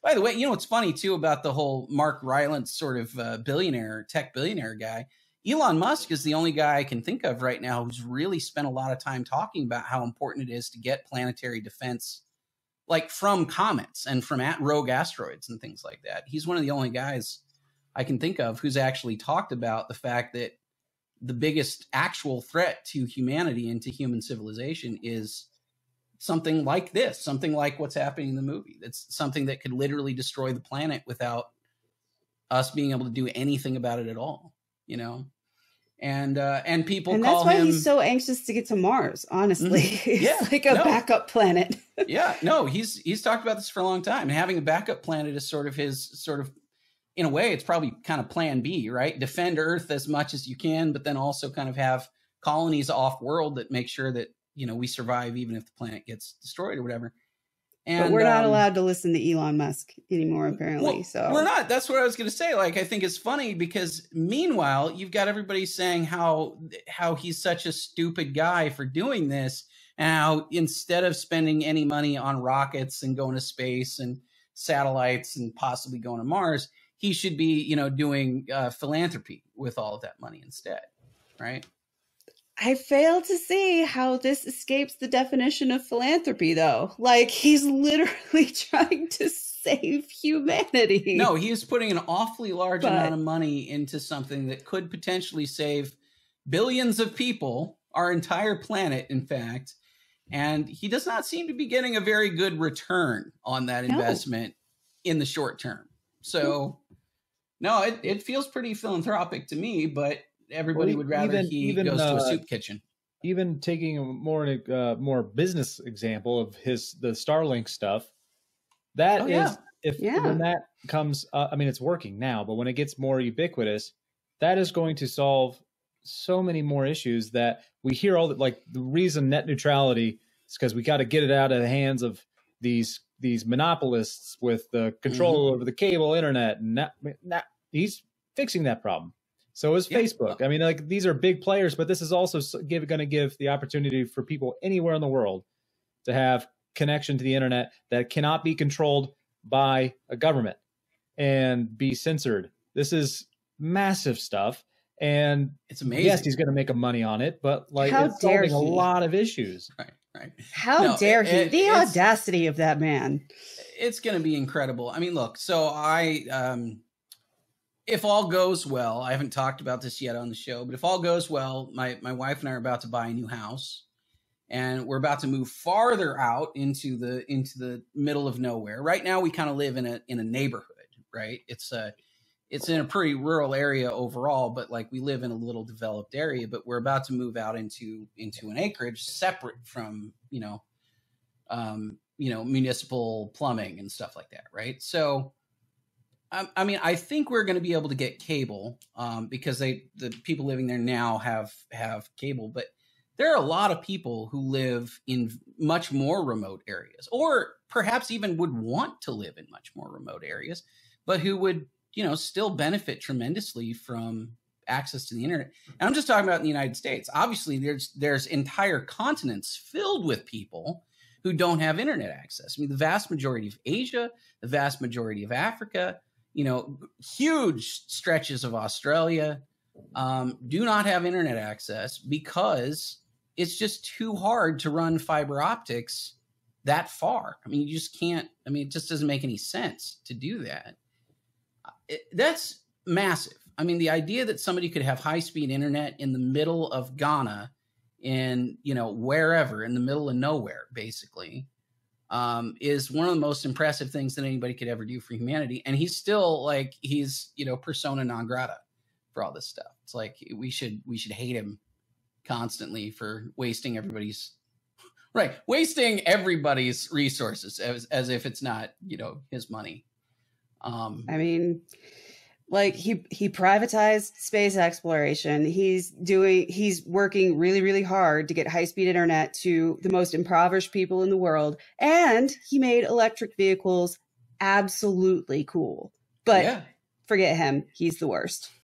By the way, you know what's funny too about the whole Mark Rylance sort of tech billionaire guy? Elon Musk is the only guy I can think of right now who's really spent a lot of time talking about how important it is to get planetary defense, like from comets and from rogue asteroids and things like that. He's one of the only guys I can think of who's actually talked about the fact that the biggest actual threat to humanity and to human civilization is something like this, something like what's happening in the movie. That's something that could literally destroy the planet without us being able to do anything about it at all, you know? And people and call that's why him, he's so anxious to get to Mars, honestly. It's like a backup planet. Yeah, no, he's talked about this for a long time. And having a backup planet is sort of in a way, it's probably kind of plan B, right? Defend Earth as much as you can, but then also kind of have colonies off world that make sure that, you know, we survive even if the planet gets destroyed or whatever. And, but we're not allowed to listen to Elon Musk anymore, apparently. Well, so we're not. That's what I was going to say. Like, I think it's funny because meanwhile, you've got everybody saying how he's such a stupid guy for doing this, and how instead of spending any money on rockets and going to space and satellites and possibly going to Mars, he should be, you know, doing philanthropy with all of that money instead, right? I fail to see how this escapes the definition of philanthropy, though. Like, he's literally trying to save humanity. No, he is putting an awfully large amount of money into something that could potentially save billions of people, our entire planet, in fact. And he does not seem to be getting a very good return on that investment in the short term. So, no, it feels pretty philanthropic to me, but everybody would rather he goes to a soup kitchen. Even taking a more business example of the Starlink stuff, that when that comes, I mean, it's working now, but when it gets more ubiquitous, that is going to solve so many more issues that we hear all that. Like, the reason net neutrality is because we got to get it out of the hands of these monopolists with the control over the cable internet, and that he's fixing that problem. So is Facebook. I mean, like, these are big players, but this is also going to give the opportunity for people anywhere in the world to have connection to the internet that cannot be controlled by a government and be censored. This is massive stuff. And it's amazing. Yes, he's going to make a money on it, but like, it's solving a lot of issues. Right. How dare he? The audacity of that man. It's going to be incredible. I mean, look, so if all goes well, I haven't talked about this yet on the show, but if all goes well, my wife and I are about to buy a new house, and we're about to move farther out into the middle of nowhere. Right now, we kind of live in a neighborhood, right? It's in a pretty rural area overall, but like, we live in a little developed area, but we're about to move out into an acreage separate from, municipal plumbing and stuff like that. Right. So, I mean, I think we're going to be able to get cable because the people living there now have cable, but there are a lot of people who live in much more remote areas, or perhaps even would want to live in much more remote areas, but who would, still benefit tremendously from access to the internet. And I'm just talking about in the United States. Obviously, there's entire continents filled with people who don't have internet access. I mean, the vast majority of Asia, the vast majority of Africa, huge stretches of Australia do not have internet access because it's just too hard to run fiber optics that far. I mean, you just can't. I mean, it just doesn't make any sense to do that. That's massive. I mean, the idea that somebody could have high-speed internet in the middle of Ghana, in wherever, in the middle of nowhere, basically, is one of the most impressive things that anybody could ever do for humanity. And he's still he's persona non grata for all this stuff. It's like we should hate him constantly for wasting everybody's resources as if it's not his money. I mean, like, he privatized space exploration. He's working really, really hard to get high-speed internet to the most impoverished people in the world. And he made electric vehicles absolutely cool. But forget him. He's the worst.